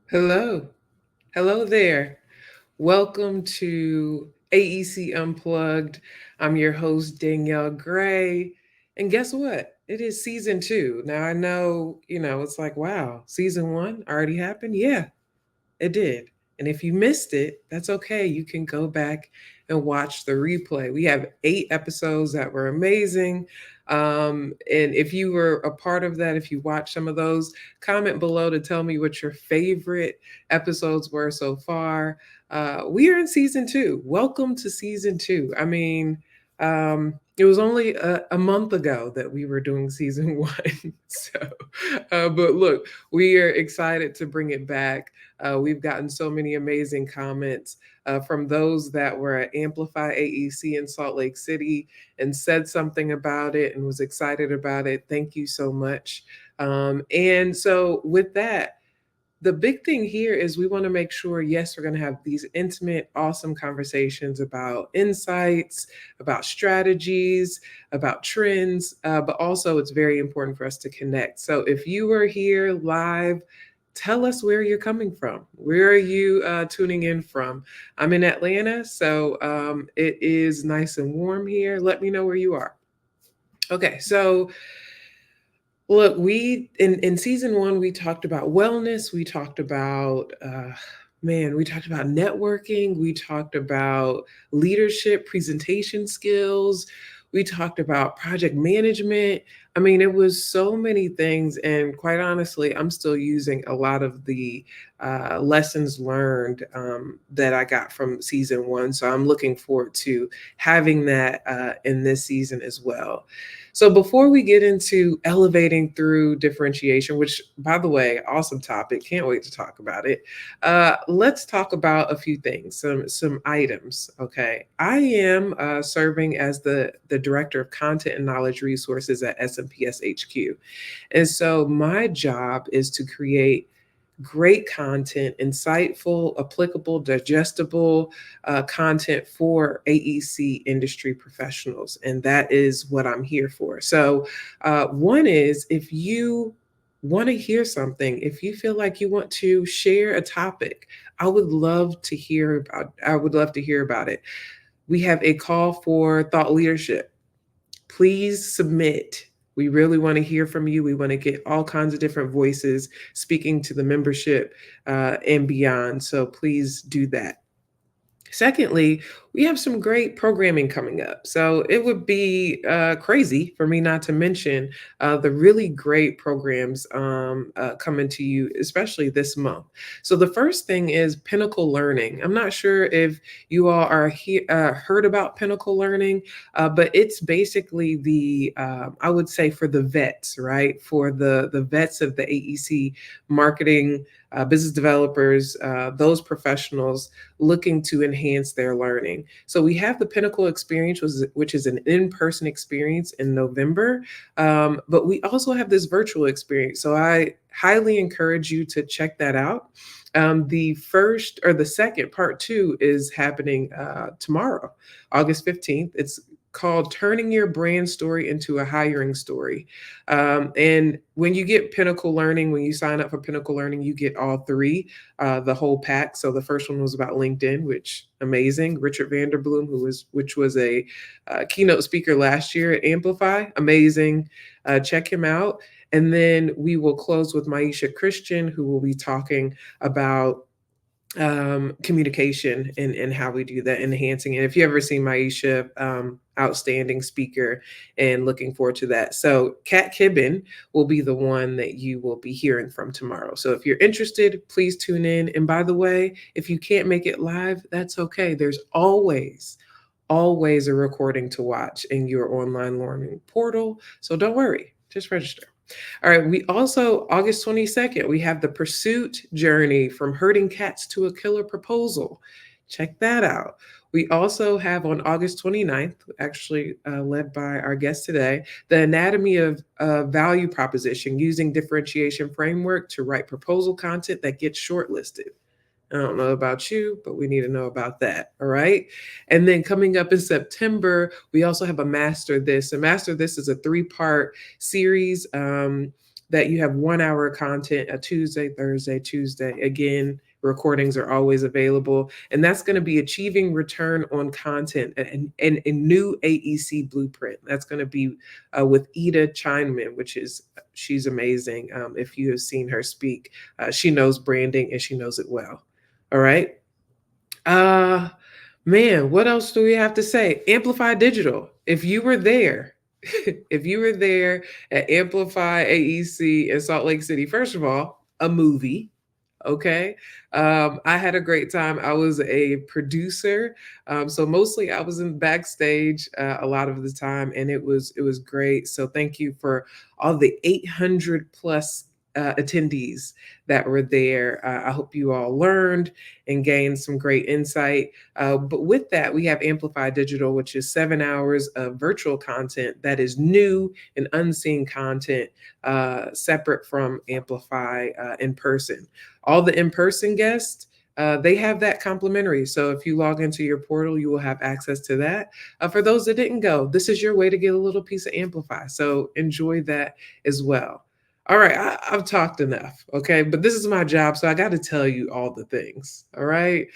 Hello. Hello there. Welcome to AEC Unplugged. I'm your host, Danielle Gray. And guess what? It is season two. Now, I know, it's like, wow, season one already happened? Yeah, it did. And if you missed it, that's okay. You can go back and watch the replay. We have 8 episodes that were amazing. And if you were a part of that, if you watched some of those, comment below to tell me what your favorite episodes were so far. We are in season two. Welcome to season two. I mean, it was only a month ago that we were doing season one. But look, we are excited to bring it back. We've gotten so many amazing comments from those that were at Amplify AEC in Salt Lake City and said something about it and was excited about it. Thank you so much. And so, with that, the big thing here is we want to make sure, yes, we're going to have these intimate, awesome conversations about insights, about strategies, about trends, but also it's very important for us to connect. So if you are here live, tell us where you're coming from. Where are you tuning in from? I'm in Atlanta, so it is nice and warm here. Let me know where you are. Okay, so look, we in season one we talked about wellness. We talked about we talked about networking. We talked about leadership, presentation skills. We talked about project management. I mean, it was so many things, and quite honestly, I'm still using a lot of the lessons learned that I got from season one. So I'm looking forward to having that in this season as well. So before we get into elevating through differentiation, which by the way, awesome topic, can't wait to talk about it. Let's talk about a few things, some items. Okay, I am serving as the director of content and knowledge resources at SMPS HQ, and so my job is to create great content, insightful, applicable, digestible content for AEC industry professionals. And that is what I'm here for. So, one is if you want to hear something, if you feel like you want to share a topic, I would love to hear about it. We have a call for thought leadership. Please submit. We really want to hear from you. We want to get all kinds of different voices speaking to the membership and beyond. So please do that. Secondly, we have some great programming coming up. So it would be crazy for me not to mention the really great programs coming to you, especially this month. So the first thing is Pinnacle Learning. I'm not sure if you all heard about Pinnacle Learning, but it's basically I would say for the vets, right? For the vets of the AEC marketing, business developers, those professionals looking to enhance their learning. So we have the Pinnacle Experience, which is an in-person experience in November, but we also have this virtual experience. So I highly encourage you to check that out. The first or the second part two is happening tomorrow, August 15th. It's called Turning Your Brand Story into a Hiring Story. And when you get Pinnacle Learning, when you sign up for Pinnacle Learning, you get all three, the whole pack. So the first one was about LinkedIn, which amazing. Richard Vanderbloom, which was a keynote speaker last year at Amplify, amazing. Check him out. And then we will close with Maisha Christian, who will be talking about communication and how we do that, enhancing it. If you ever seen Maisha, outstanding speaker, and looking forward to that. So Kat Kibben will be the one that you will be hearing from tomorrow. So if you're interested, please tune in. And by the way, if you can't make it live, that's okay. There's always a recording to watch in your online learning portal. So don't worry, just register. All right, we also, August 22nd, we have the Pursuit Journey from Herding Cats to a Killer Proposal. Check that out. We also have on August 29th, actually led by our guest today, the Anatomy of Value Proposition using differentiation framework to write proposal content that gets shortlisted. I don't know about you, but we need to know about that. All right. And then coming up in September, we also have a Master This. A Master This is a 3-part series that you have 1 hour content a Tuesday, Thursday, Tuesday. Again, recordings are always available. And that's going to be achieving return on content and a new AEC blueprint. That's going to be with Ida Chineman, which is she's amazing. If you have seen her speak, she knows branding and she knows it well. All right. Uh, Man, what else do we have to say? Amplify Digital. If you were there, if you were there at Amplify AEC in Salt Lake City, first of all, a movie. Okay. I had a great time. I was a producer. So mostly I was in backstage a lot of the time, and it was great. So thank you for all the 800 plus attendees that were there. I hope you all learned and gained some great insight. But with that, we have Amplify Digital, which is 7 hours of virtual content that is new and unseen content, separate from Amplify in person. All the in person guests, they have that complimentary. So if you log into your portal, you will have access to that. For those that didn't go, this is your way to get a little piece of Amplify. So enjoy that as well. All right, I've talked enough, okay? But this is my job, so I got to tell you all the things, all right?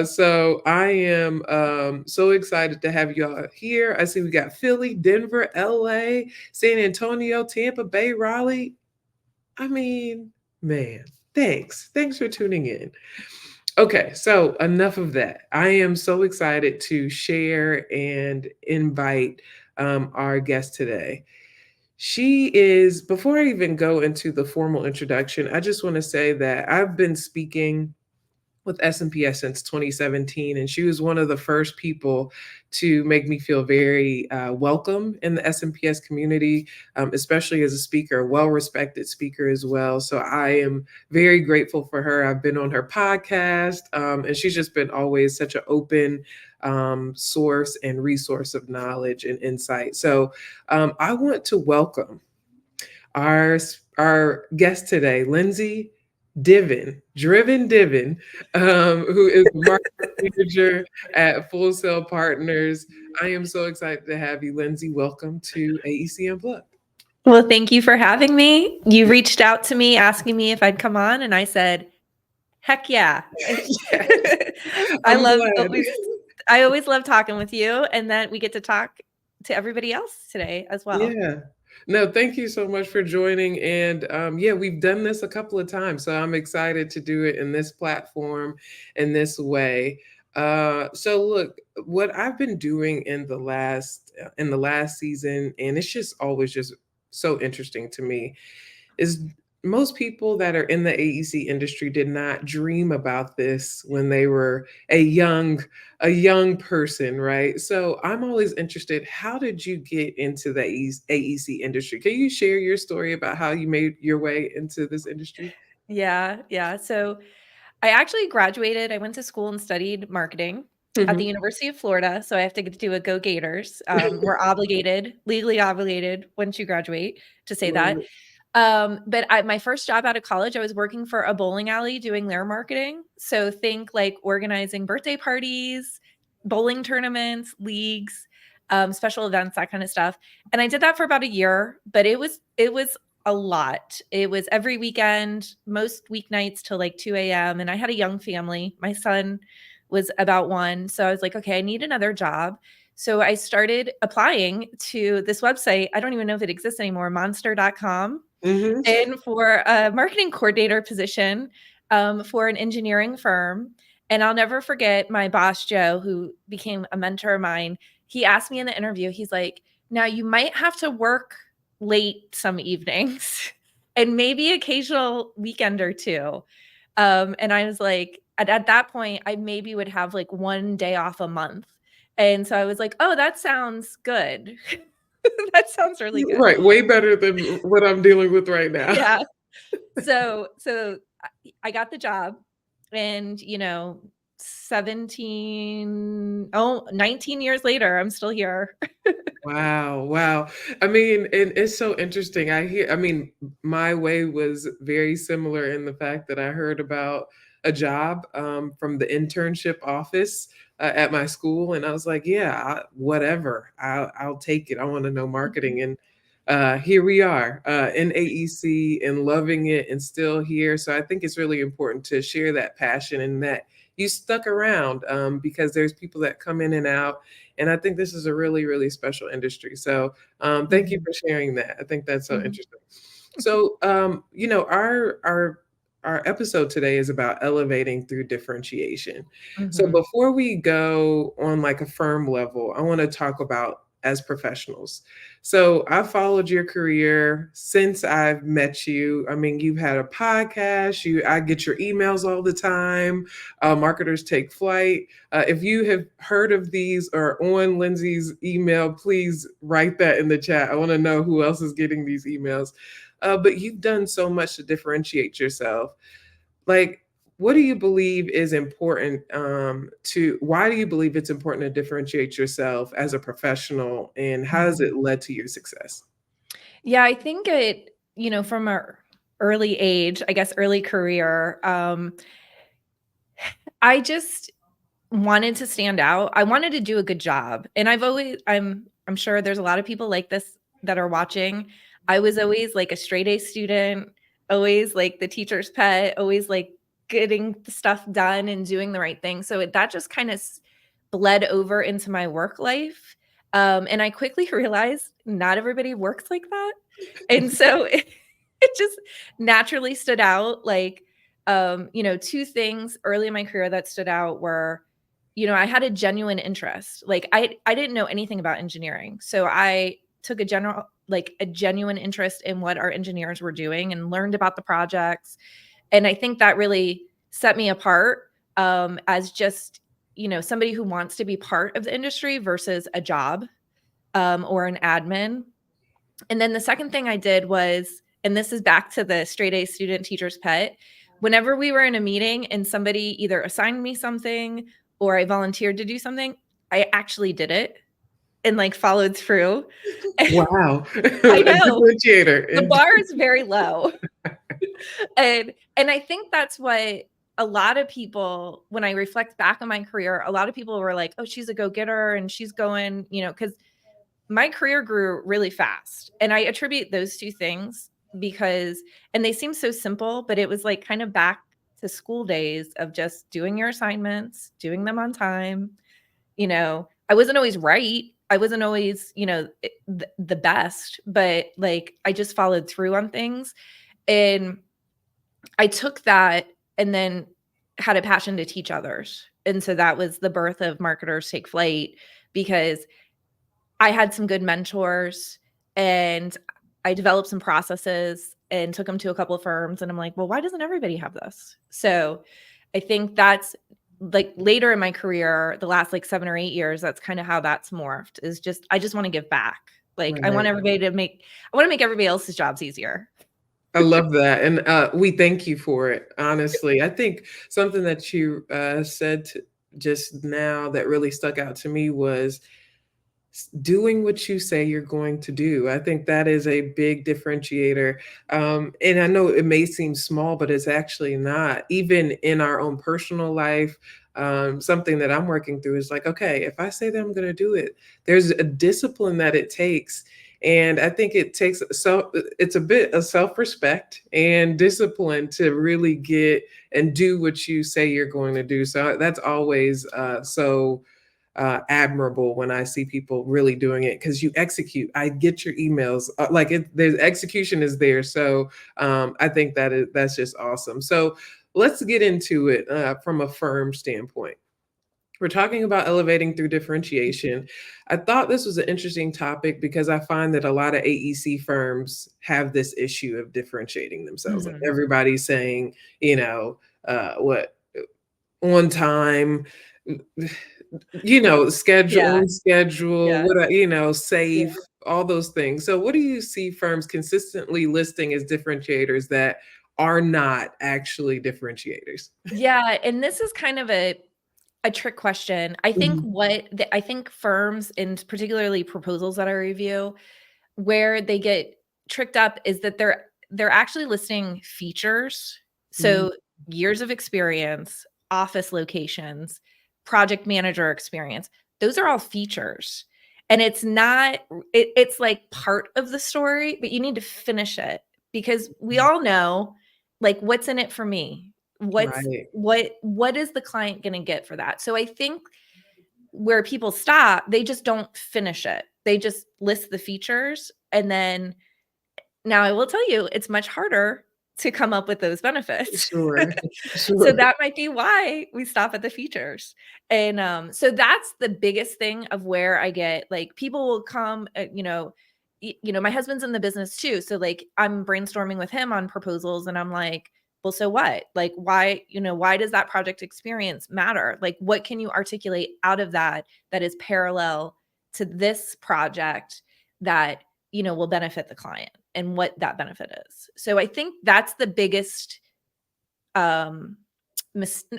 So I am so excited to have y'all here. I see we got Philly, Denver, LA, San Antonio, Tampa Bay, Raleigh. I mean, man, thanks. Thanks for tuning in. Okay, so enough of that. I am so excited to share and invite our guest today. She is, before I even go into the formal introduction, I just want to say that I've been speaking with SMPS since 2017, and she was one of the first people to make me feel very welcome in the SMPS community, especially as a speaker, a well-respected speaker as well. So I am very grateful for her. I've been on her podcast, and she's just been always such an open source and resource of knowledge and insight. So I want to welcome our our guest today, Lindsay Diven, who is the marketing manager at Full Sail Partners. I am so excited to have you, Lindsay. Welcome to AEC Unplugged. Well, thank you for having me. You reached out to me asking me if I'd come on, and I said, heck yeah. I'm glad. I always love talking with you, and then we get to talk to everybody else today as well. Yeah. No, thank you so much for joining. And yeah, we've done this a couple of times, so I'm excited to do it in this platform in this way. So look, what I've been doing in the last season, and it's just always just so interesting to me, is most people that are in the AEC industry did not dream about this when they were a young person, right? So I'm always interested, how did you get into the AEC industry? Can you share your story about how you made your way into this industry? Yeah. So I actually graduated. I went to school and studied marketing at the Mhm. University of Florida. So I have to do a Go Gators. We're legally obligated once you graduate to say that. Right. But my first job out of college, I was working for a bowling alley doing their marketing. So think like organizing birthday parties, bowling tournaments, leagues, special events, that kind of stuff. And I did that for about a year, but it was a lot. It was every weekend, most weeknights till like 2 a.m. And I had a young family. My son was about 1. So I was like, okay, I need another job. So I started applying to this website. I don't even know if it exists anymore, monster.com, Mhm. and for a marketing coordinator position for an engineering firm. And I'll never forget my boss, Joe, who became a mentor of mine. He asked me in the interview, he's like, now you might have to work late some evenings and maybe occasional weekend or two. And I was like, at that point, I maybe would have like 1 day off a month. And so I was like, oh, that sounds good. That sounds really good. Right, way better than what I'm dealing with right now. Yeah. So I got the job, and 19 years later, I'm still here. Wow, wow. I mean, and it's so interesting. I mean, my way was very similar in the fact that I heard about a job from the internship office at my school, and I was like, yeah, whatever, I'll take it. I want to know marketing, and here we are in AEC and loving it and still here. So I think it's really important to share that passion and that you stuck around because there's people that come in and out. And I think this is a really, really special industry. So thank you Mhm. for sharing that. I think that's so Mhm. interesting. So, our episode today is about elevating through differentiation. So Mhm. before we go on like a firm level, I want to talk about as professionals. So I've followed your career since I've met you. I mean, you've had a podcast. I get your emails all the time. Marketers Take Flight. If you have heard of these or on Lindsay's email, please write that in the chat. I want to know who else is getting these emails. But you've done so much to differentiate yourself. Like, what do you believe is important why do you believe it's important to differentiate yourself as a professional, and how has Mhm. it led to your success? Yeah, I think from our early age, I guess early career, I just wanted to stand out. I wanted to do a good job. And I'm sure there's a lot of people like this that are watching. I was always like a straight A student, always like the teacher's pet, always like getting the stuff done and doing the right thing. So that just kind of bled over into my work life. And I quickly realized not everybody works like that. And so it just naturally stood out. Like, two things early in my career that stood out were, I had a genuine interest. Like I didn't know anything about engineering. So I took a genuine interest in what our engineers were doing and learned about the projects. And I think that really set me apart as just, somebody who wants to be part of the industry versus a job or an admin. And then the second thing I did was, and this is back to the straight A student teacher's pet, whenever we were in a meeting and somebody either assigned me something or I volunteered to do something, I actually did it and like followed through. Wow. I A know differentiator. the bar is very low. And I think that's what a lot of people, when I reflect back on my career, a lot of people were like, "Oh, she's a go-getter and she's going," because my career grew really fast. And I attribute those two things because, and they seem so simple, but it was like kind of back to school days of just doing your assignments, doing them on time. I wasn't always right. I wasn't always, the best, but like I just followed through on things. And I took that and then had a passion to teach others. And so that was the birth of Marketers Take Flight because I had some good mentors and I developed some processes and took them to a couple of firms. And I'm like, well, why doesn't everybody have this? So I think that's like later in my career, the last like 7 or 8 years, that's kind of how that's morphed is just, I just want to give back. Like Right. I want to make everybody else's jobs easier. I love that. And we thank you for it, honestly. I think something that you said just now that really stuck out to me was doing what you say you're going to do. I think that is a big differentiator. And I know it may seem small, but it's actually not. Even in our own personal life, something that I'm working through is like, okay, if I say that I'm going to do it, there's a discipline that it takes. And I think it's a bit of self-respect and discipline to really get and do what you say you're going to do. So that's always admirable when I see people really doing it because you execute. I get your emails there's execution is there. So I think that's just awesome. So let's get into it from a firm standpoint. We're talking about elevating through differentiation. I thought this was an interesting topic because I find that a lot of AEC firms have this issue of differentiating themselves. Like Mhm. everybody's saying, what on time, Yeah. schedule, Yeah. Yeah. safe, all those things. So what do you see firms consistently listing as differentiators that are not actually differentiators? Yeah. And this is kind of a trick question. Mhm. I think firms and particularly proposals that I review, where they get tricked up is that they're actually listing features. Mhm. So years of experience, office locations, project manager experience. Those are all features. And it's not, it's like part of the story, but you need to finish it, because we all know, like, what's in it for me? Right. What is the client going to get for that? So I think where people stop, they just don't finish it. They just list the features, and then, now I will tell you, it's much harder to come up with those benefits. Sure. So Sure. that might be why we stop at the features. And, so that's the biggest thing of where I get, like, people will come, my husband's in the business too. So, like, I'm brainstorming with him on proposals, and I'm like, "Well, so what? Like, why does that project experience matter? Like, what can you articulate out of that that is parallel to this project that, will benefit the client, and what that benefit is?" So I think that's the biggest, um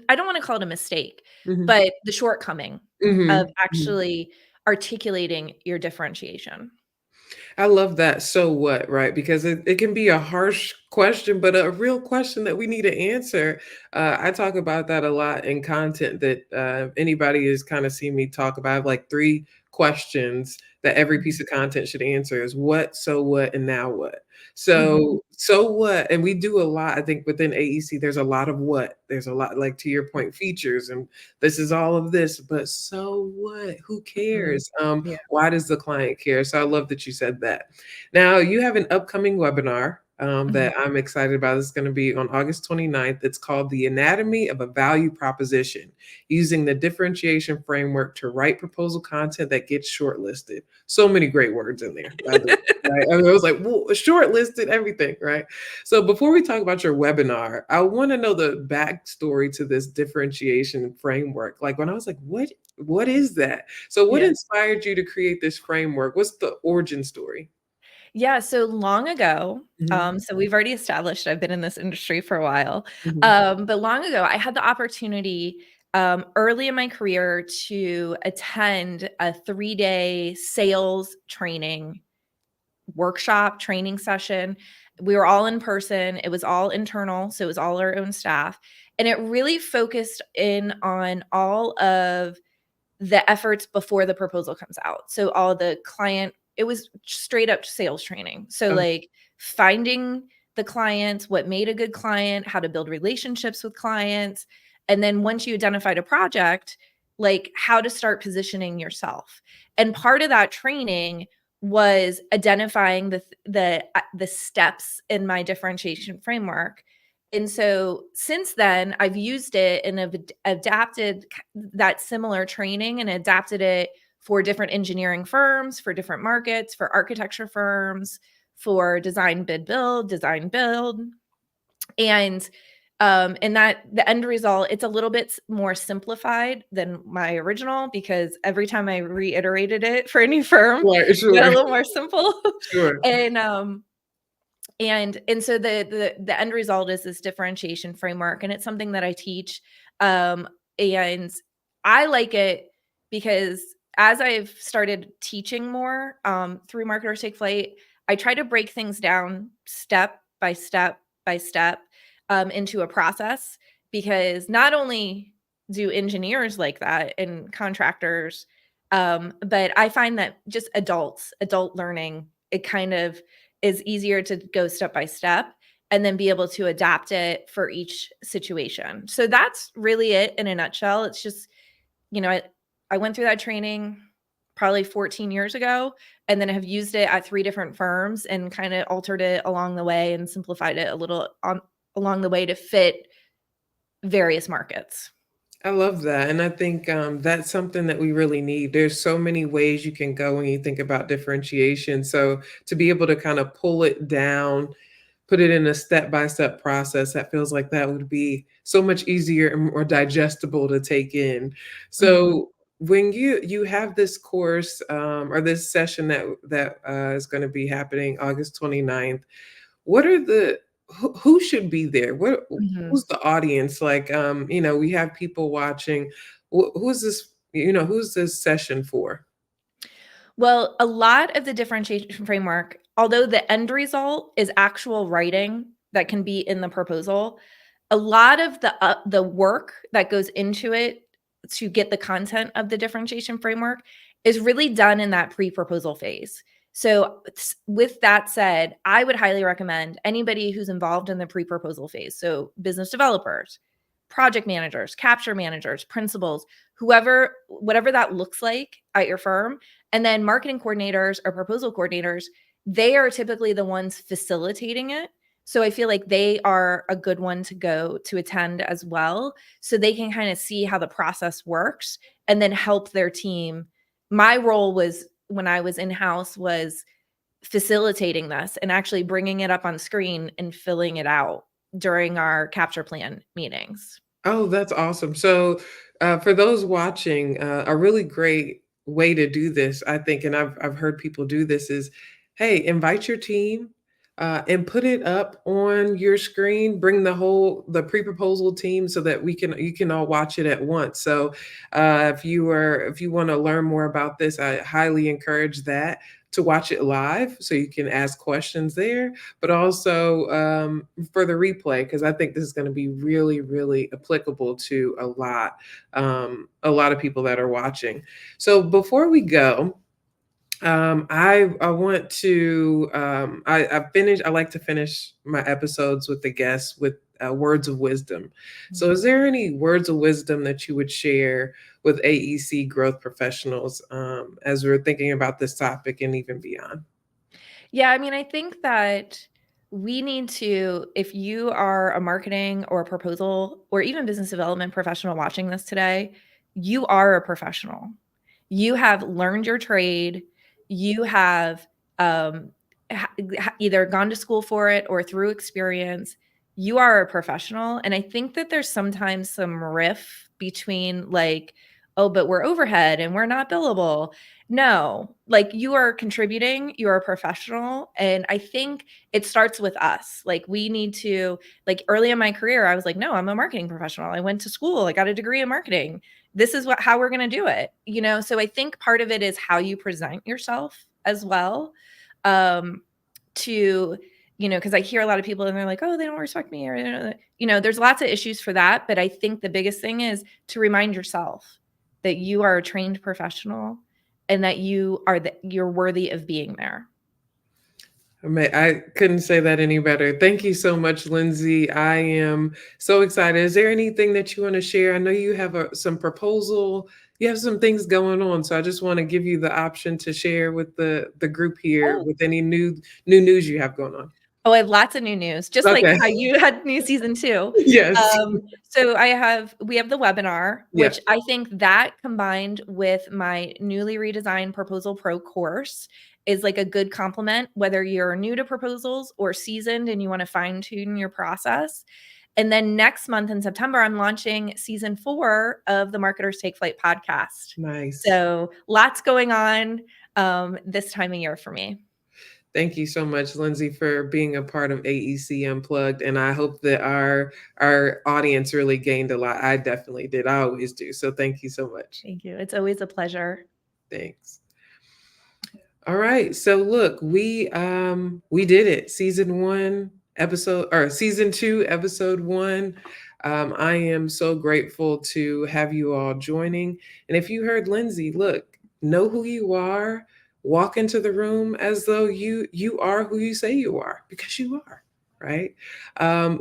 I don't want to call it a mistake, Mhm. but the shortcoming of Mhm. Mhm. actually articulating your differentiation. I love that. So what, right? Because it can be a harsh question, but a real question that we need to answer. I talk about that a lot in content that anybody has kind of seen me talk about. I have like three questions that every piece of content should answer is what, so what, and now what. Mhm. So what? And we do a lot, I think within AEC, there's a lot of what. There's a lot, like to your point, features, and this is all of this, but so what? Who Mhm. cares? Yeah. Why does the client care? So I love that you said that. Now, you have an upcoming webinar Mhm. that I'm excited about. It's going to be on August 29th. It's called The Anatomy of a Value Proposition, using the differentiation framework to write proposal content that gets shortlisted. So many great words in there, by the way. Right? I mean, I was like, well, shortlisted, everything, right? So before we talk about your webinar, I want to know the backstory to this differentiation framework. Like when I was like, what is that? So what Yeah. inspired you to create this framework? What's the origin story? Yeah, so long ago, Mhm, so we've already established I've been in this industry for a while, mhm, but long ago, I had the opportunity, early in my career, to attend a 3-day sales training workshop, training session. We were all in person, it was all internal, so it was all our own staff, and it really focused in on all of the efforts before the proposal comes out. So all the client, it was straight up sales training. So, oh, like, finding the clients, what made a good client, how to build relationships with clients, and then once you identified a project, like, how to start positioning yourself. And part of that training was identifying the steps in my differentiation framework. And so since then, I've used it and have adapted that similar training and adapted it for different engineering firms, for different markets, for architecture firms, for design build. And that the end result, it's a little bit more simplified than my original, because every time I reiterated it for a new firm, right, it got a sure, little more simple. sure. and and so the end result is this differentiation framework, and it's something that I teach. And I like it because as I've started teaching more through Marketers Take Flight, I try to break things down step by step by step, into a process, because not only do engineers like that and contractors, but I find that just adult learning, it kind of is easier to go step by step and then be able to adapt it for each situation. So that's really it in a nutshell. It's just, I went through that training probably 14 years ago, and then have used it at 3 different firms and kind of altered it along the way and simplified it a little on along the way to fit various markets. I love that, and I think, that's something that we really need. There's so many ways you can go when you think about differentiation, so to be able to kinda pull it down, put it in a step-by-step process, that feels like that would be so much easier and more digestible to take in. Mhm. So, when you have this course, or this session that is gonna be happening August 29th, what are the who should be there? Mhm. Who's the audience? Like, we have people watching. Who's this? Who's this session for? Well, a lot of the differentiation framework, although the end result is actual writing that can be in the proposal, a lot of the work that goes into it to get the content of the differentiation framework is really done in that pre-proposal phase. So with that said, I would highly recommend anybody who's involved in the pre-proposal phase. So business developers, project managers, capture managers, principals, whoever, whatever that looks like at your firm, and then marketing coordinators or proposal coordinators, they are typically the ones facilitating it. So I feel like they are a good one to go to attend as well, so they can kind of see how the process works and then help their team. My role was, when I was in-house, was facilitating this and actually bringing it up on screen and filling it out during our capture plan meetings. Oh, that's awesome. So, for those watching, a really great way to do this, I think, and I've heard people do this is, hey, invite your team, and put it up on your screen. Bring the pre-proposal team so that you can all watch it at once. So, if you want to learn more about this, I highly encourage that to watch it live so you can ask questions there, but also for the replay, because I think this is going to be really, really applicable to a lot of people that are watching. So before we go, I want to I like to finish my episodes with the guests with words of wisdom. So is there any words of wisdom that you would share with AEC growth professionals as we're thinking about this topic and even beyond? Yeah, I mean, I think that we need to, if you are a marketing or a proposal or even business development professional watching this today, you are a professional. You have learned your trade. You have either gone to school for it or through experience. You are a professional. And I think that there's sometimes some riff between like, oh, but we're overhead and we're not billable. No, like, you are contributing, you're a professional, and I think it starts with us. Like, we need to, like, early in my career, I was like, "No, I'm a marketing professional. I went to school, I got a degree in marketing. This is how we're gonna do it." You know? So I think part of it is how you present yourself as well, um, to, because I hear a lot of people and they're like, "Oh, they don't respect me," or, there's lots of issues for that, but I think the biggest thing is to remind yourself that you are a trained professional and that you're worthy of being there. I couldn't say that any better. Thank you so much, Lindsay. I am so excited. Is there anything that you want to share? I know you have some proposal, you have some things going on, so I just want to give you the option to share with the group here Oh, with any new news you have going on. oh, I have lots of new news, just like Okay. how you had new season 2. Yes. So we have the webinar, Yeah. which I think that combined with my newly redesigned Proposal Pro course is like a good complement, whether you're new to proposals or seasoned and you want to fine tune your process. And then next month in September, I'm launching season 4 of the Marketers Take Flight podcast. Nice. So lots going on this time of year for me. Thank you so much, Lindsay, for being a part of AEC Unplugged. And I hope that our audience really gained a lot. I definitely did. I always do. So thank you so much. Thank you. It's always a pleasure. Thanks. All right. So look, we did it. Season 2, episode 1. I am so grateful to have you all joining. And if you heard Lindsay, look, know who you are. Walk into the room as though you are who you say you are, because you are, right?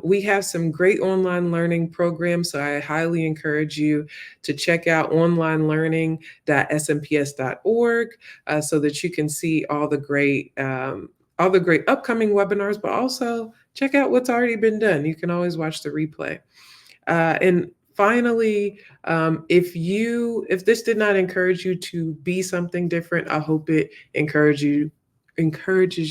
We have some great online learning programs, so I highly encourage you to check out onlinelearning.smps.org so that you can see all the great upcoming webinars, but also check out what's already been done. You can always watch the replay. And finally, if this did not encourage you to be something different, I hope it encourages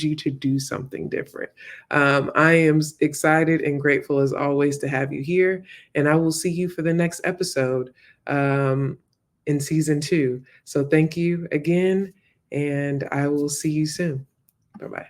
you to do something different. I am excited and grateful as always to have you here, and I will see you for the next episode in season 2. So thank you again, and I will see you soon. Bye-bye.